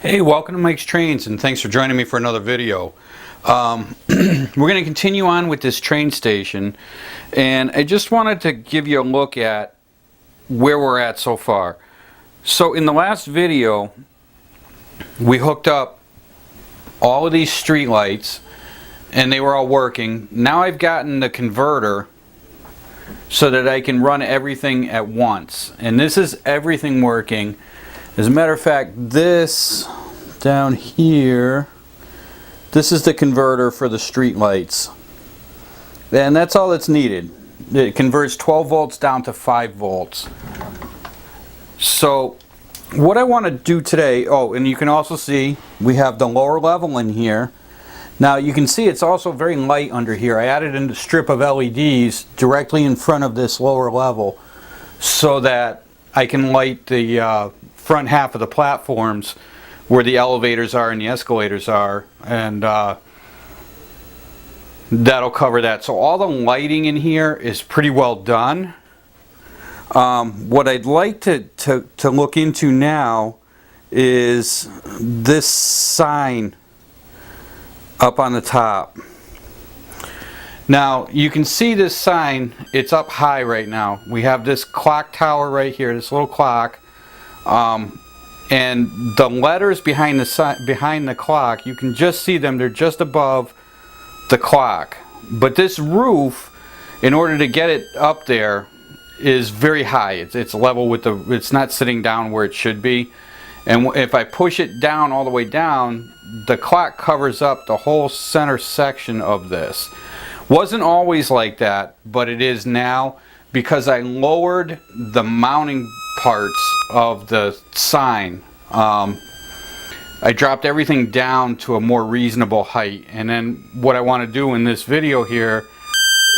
Hey, welcome to Mike's Trains, and thanks for joining me for another video. We're going to continue on with this train station, and I just wanted to give you a look at where we're at so far. So in the last video, we hooked up all of these street lights, and they were all working. Now I've gotten the converter so that I can run everything at once, and this is everything working. As a matter of fact, this down here, this is the converter for the street lights. And that's all that's needed. It converts 12 volts down to 5 volts. So what I want to do today, oh, and you can also see we have the lower level in here. Now you can see it's also very light under here. I added in a strip of LEDs directly in front of this lower level so that I can light the front half of the platforms where the elevators are and the escalators are, and that'll cover that. So all the lighting in here is pretty well done. What I'd like to look into now is this sign up on the top. Now you can see this sign, it's up high right now. We have this clock tower right here, this little clock. And the letters behind the clock, you can just see them. They're just above the clock. But this roof, in order to get it up there, is very high. It's level with the. It's not sitting down where it should be. And if I push it down all the way down, the clock covers up the whole center section of this. Wasn't always like that, but it is now, because I lowered the mounting parts of the sign. I dropped everything down to a more reasonable height, and then what I want to do in this video here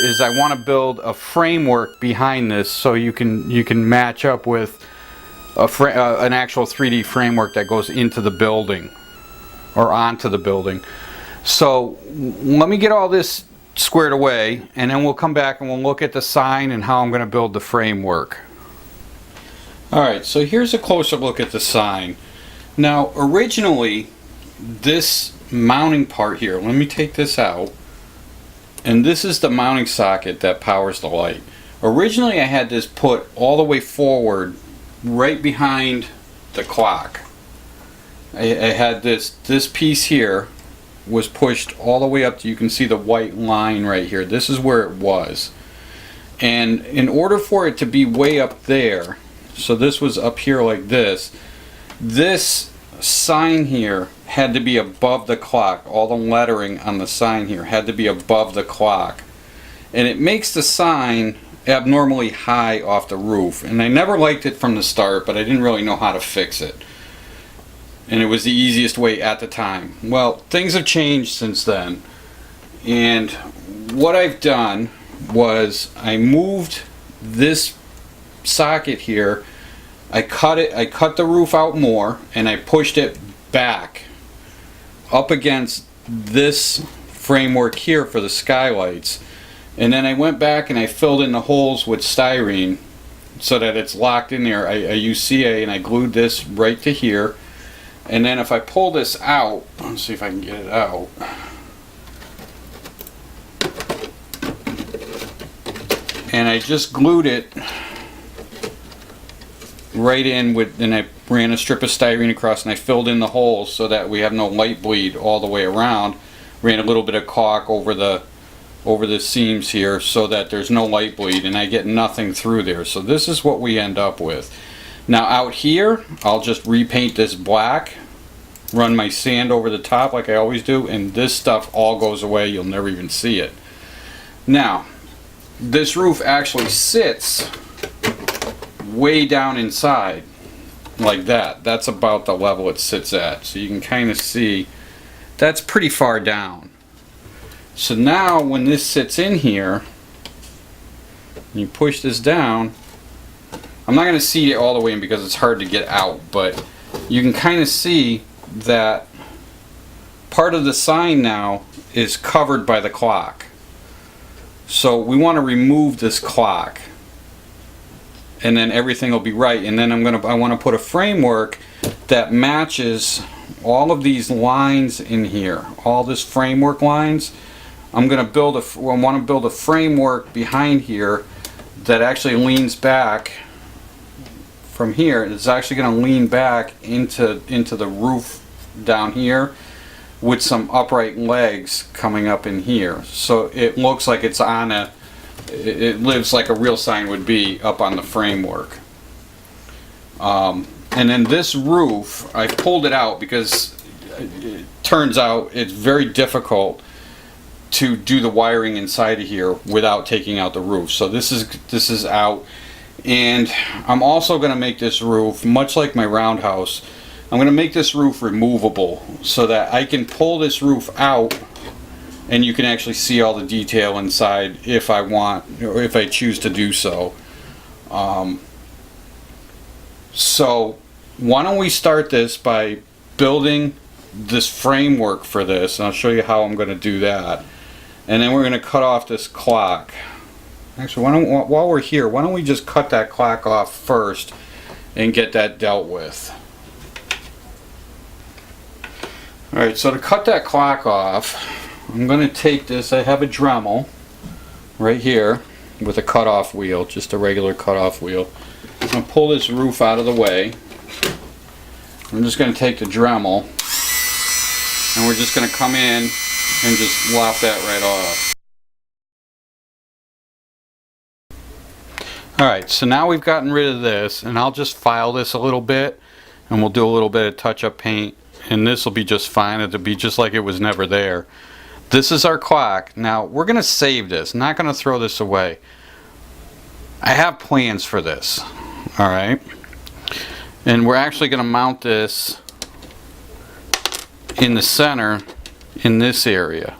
is I want to build a framework behind this so you can match up with an actual 3D framework that goes into the building or onto the building. So let me get all this squared away, and then we'll come back and we'll look at the sign and how I'm going to build the framework. Alright, so here's a closer look at the sign. Now originally this mounting part here, let me take this out, and this is the mounting socket that powers the light. Originally I had this put all the way forward right behind the clock. I had this piece here was pushed all the way up to, you can see the white line right here. This is where it was. And in order for it to be way up there, so this was up here like this sign here had to be above the clock. All the lettering on the sign here had to be above the clock. And it makes the sign abnormally high off the roof. And I never liked it from the start, but I didn't really know how to fix it. And it was the easiest way at the time. Well, things have changed since then. And what I've done was I moved this socket here. I cut the roof out more, and I pushed it back up against this framework here for the skylights. And then I went back and I filled in the holes with styrene so that it's locked in there. I used CA and I glued this right to here. And then if I pull this out, let's see if I can get it out. And I just glued it right in with, and I ran a strip of styrene across and I filled in the holes so that we have no light bleed all the way around. Ran a little bit of caulk over the seams here so that there's no light bleed and I get nothing through there. So this is what we end up with. Now out here, I'll just repaint this black, run my sand over the top like I always do, and this stuff all goes away. You'll never even see it. Now, this roof actually sits way down inside like that. That's about the level it sits at. So you can kind of see that's pretty far down. So now when this sits in here, you push this down, I'm not going to see it all the way in because it's hard to get out, but you can kind of see that part of the sign now is covered by the clock. So we want to remove this clock. and then everything will be right. And then I want to put a framework that matches all of these lines in here, all this framework lines, I'm going to build I want to build a framework behind here that actually leans back from here. It's actually going to lean back into the roof down here with some upright legs coming up in here. So it looks like it's on it lives like a real sign would be up on the framework. And then this roof, I pulled it out because it turns out it's very difficult to do the wiring inside of here without taking out the roof. So this is out. And I'm also going to make this roof, much like my roundhouse, I'm going to make this roof removable so that I can pull this roof out and you can actually see all the detail inside if I want, or if I choose to do so. So why don't we start this by building this framework for this, and I'll show you how I'm going to do that. And then we're going to cut off this clock. Actually, while we're here, why don't we just cut that clock off first and get that dealt with. Alright, so to cut that clock off, I'm going to take this, I have a Dremel right here with a cutoff wheel, just a regular cutoff wheel. I'm going to pull this roof out of the way. I'm just going to take the Dremel and we're just going to come in and just lop that right off. Alright, so now we've gotten rid of this, and I'll just file this a little bit and we'll do a little bit of touch-up paint, and this will be just fine. It'll be just like it was never there. This is our clock. Now we're going to save this, not going to throw this away. I have plans for this. Alright, and we're actually going to mount this in the center in this area.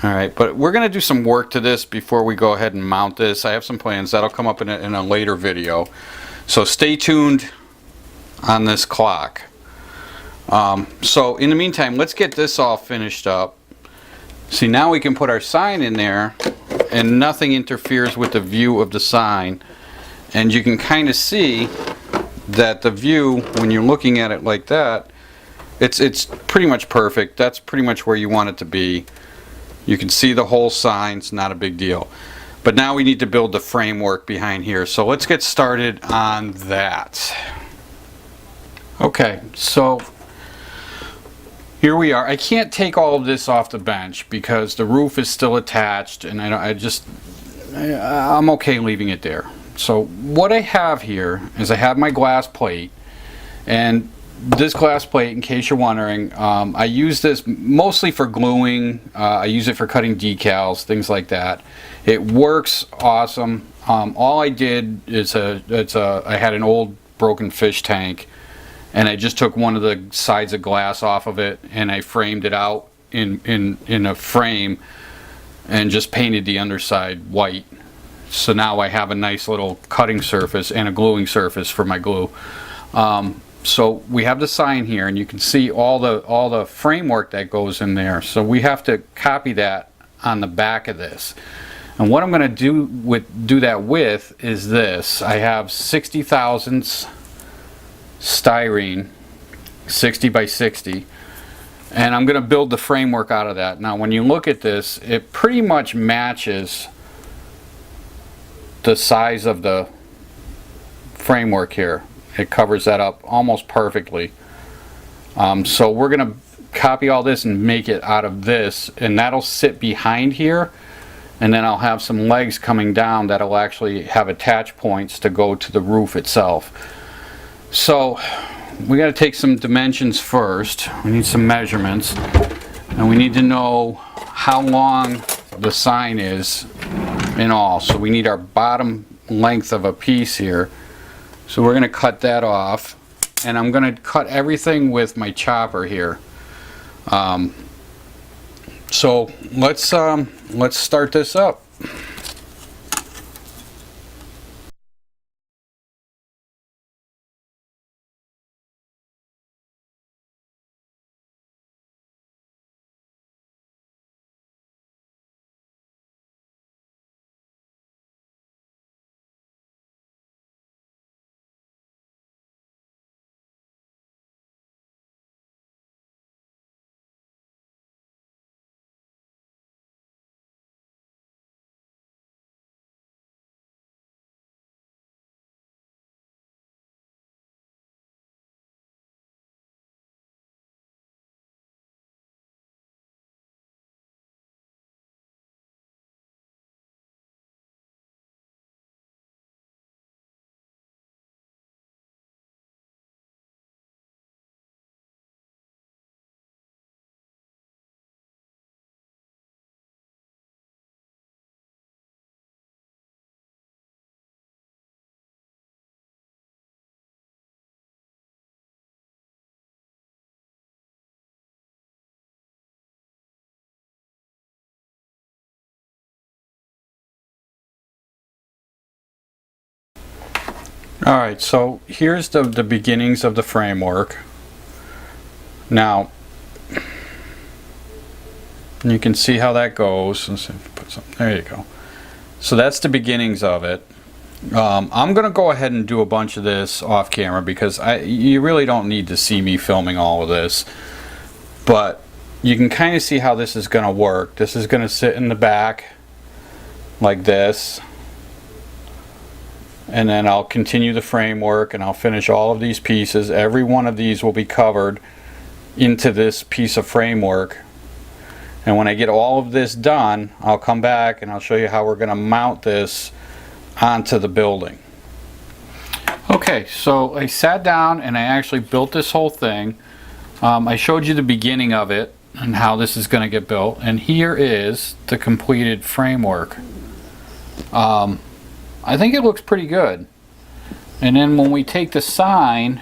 Alright, but we're going to do some work to this before we go ahead and mount this. I have some plans that'll come up in a later video, so stay tuned on this clock. So in the meantime, let's get this all finished up. See, now we can put our sign in there and nothing interferes with the view of the sign, and you can kind of see that the view, when you're looking at it like that, it's pretty much perfect. That's pretty much where you want it to be. You can see the whole sign, it's not a big deal. But now we need to build the framework behind here. So let's get started on that. Okay, so here we are. I can't take all of this off the bench because the roof is still attached, and I'm okay leaving it there. So what I have here is I have my glass plate, and this glass plate, in case you're wondering, I use this mostly for gluing. I use it for cutting decals, things like that. It works awesome. All I did is I had an old broken fish tank, and I just took one of the sides of glass off of it and I framed it out in a frame and just painted the underside white. So now I have a nice little cutting surface and a gluing surface for my glue. So we have the sign here, and you can see all the framework that goes in there. So we have to copy that on the back of this. And what I'm going to do that with is this. I have 60 thousandths styrene, 60 by 60, and I'm going to build the framework out of that. Now when you look at this, it pretty much matches the size of the framework here. It covers that up almost perfectly. So we're going to copy all this and make it out of this, and that'll sit behind here, and then I'll have some legs coming down that'll actually have attach points to go to the roof itself. So we got to take some dimensions first. We need some measurements, and we need to know how long the sign is in all. So we need our bottom length of a piece here. So we're going to cut that off, and I'm going to cut everything with my chopper here. So let's start this up. Alright, so here's the beginnings of the framework. Now, you can see how that goes. Let's see if I put something. There you go. So that's the beginnings of it. I'm going to go ahead and do a bunch of this off camera because you really don't need to see me filming all of this. But you can kind of see how this is going to work. This is going to sit in the back like this. And then I'll continue the framework and I'll finish all of these pieces. Every one of these will be covered into this piece of framework. And when I get all of this done, I'll come back and I'll show you how we're going to mount this onto the building. Okay, so I sat down and I actually built this whole thing. I showed you the beginning of it and how this is going to get built. And here is the completed framework. I think it looks pretty good. And then when we take the sign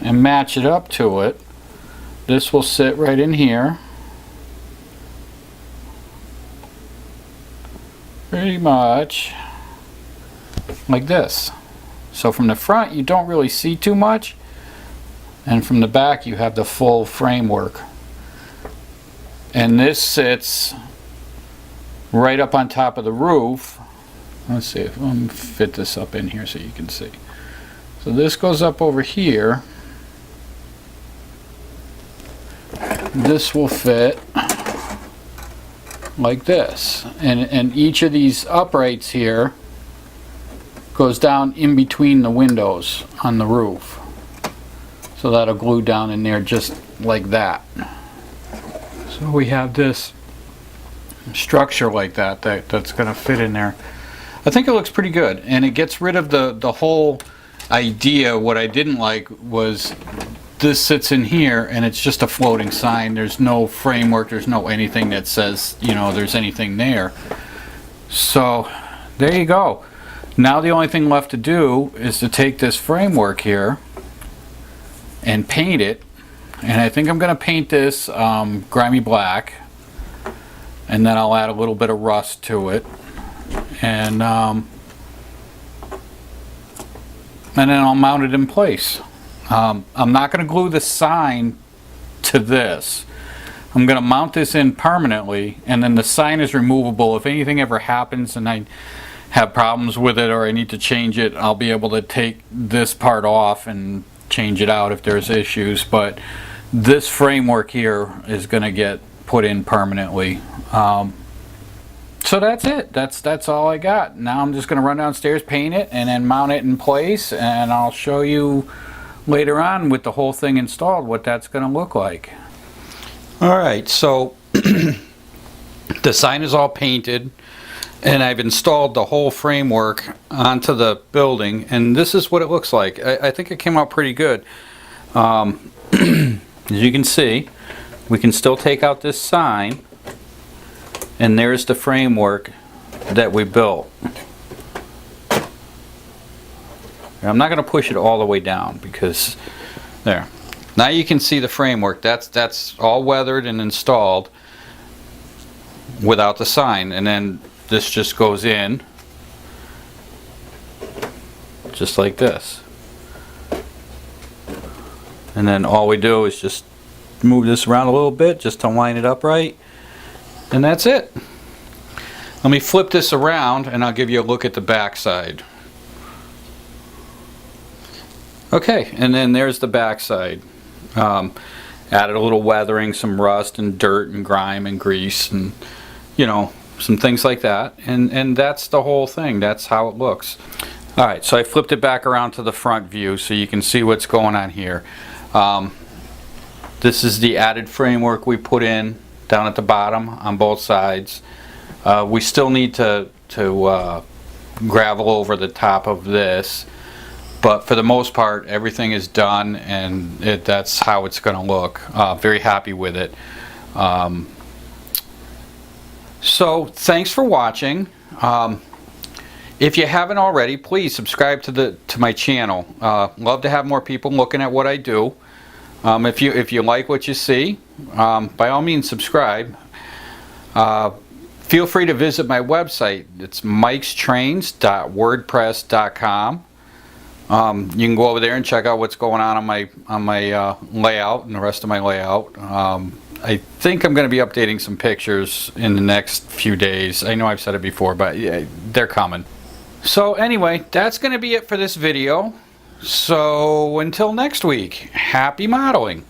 and match it up to it, this will sit right in here. Pretty much like this. So from the front you don't really see too much, and from the back you have the full framework. And this sits right up on top of the roof. Let's see if I'm fit this up in here so you can see. So this goes up over here. This will fit like this, and each of these uprights here goes down in between the windows on the roof. So that'll glue down in there just like that. So we have this structure like that's going to fit in there. I think it looks pretty good, and it gets rid of the whole idea. What I didn't like was this sits in here and it's just a floating sign. There's no framework, there's no anything that says, you know, there's anything there. So there you go. Now the only thing left to do is to take this framework here and paint it. And I think I'm going to paint this grimy black, and then I'll add a little bit of rust to it. And then I'll mount it in place. I'm not going to glue the sign to this. I'm going to mount this in permanently, and then the sign is removable. If anything ever happens and I have problems with it or I need to change it, I'll be able to take this part off and change it out if there's issues. But this framework here is going to get put in permanently. So that's it. That's all I got. Now I'm just going to run downstairs, paint it, and then mount it in place, and I'll show you later on with the whole thing installed what that's going to look like. Alright, so the sign is all painted, and I've installed the whole framework onto the building, and this is what it looks like. I think it came out pretty good. As you can see, we can still take out this sign, and there's the framework that we built. I'm not going to push it all the way down because there. Now you can see the framework. That's all weathered and installed without the sign, and then this just goes in just like this. And then all we do is just move this around a little bit just to line it up right. And that's it. Let me flip this around and I'll give you a look at the back side. Okay, and then there's the back side. Added a little weathering, some rust and dirt and grime and grease and, you know, some things like that. And that's the whole thing. That's how it looks. Alright, so I flipped it back around to the front view so you can see what's going on here. This is the added framework we put in down at the bottom on both sides. We still need to gravel over the top of this, but for the most part everything is done, and that's how it's going to look. Very happy with it. So thanks for watching. If you haven't already, please subscribe to my channel. Love to have more people looking at what I do. If you like what you see, by all means subscribe. Feel free to visit my website. It's mikestrains.wordpress.com. You can go over there and check out what's going on my layout and the rest of my layout. I think I'm going to be updating some pictures in the next few days. I know I've said it before, but yeah, they're coming. So anyway, that's going to be it for this video. So until next week, happy modeling.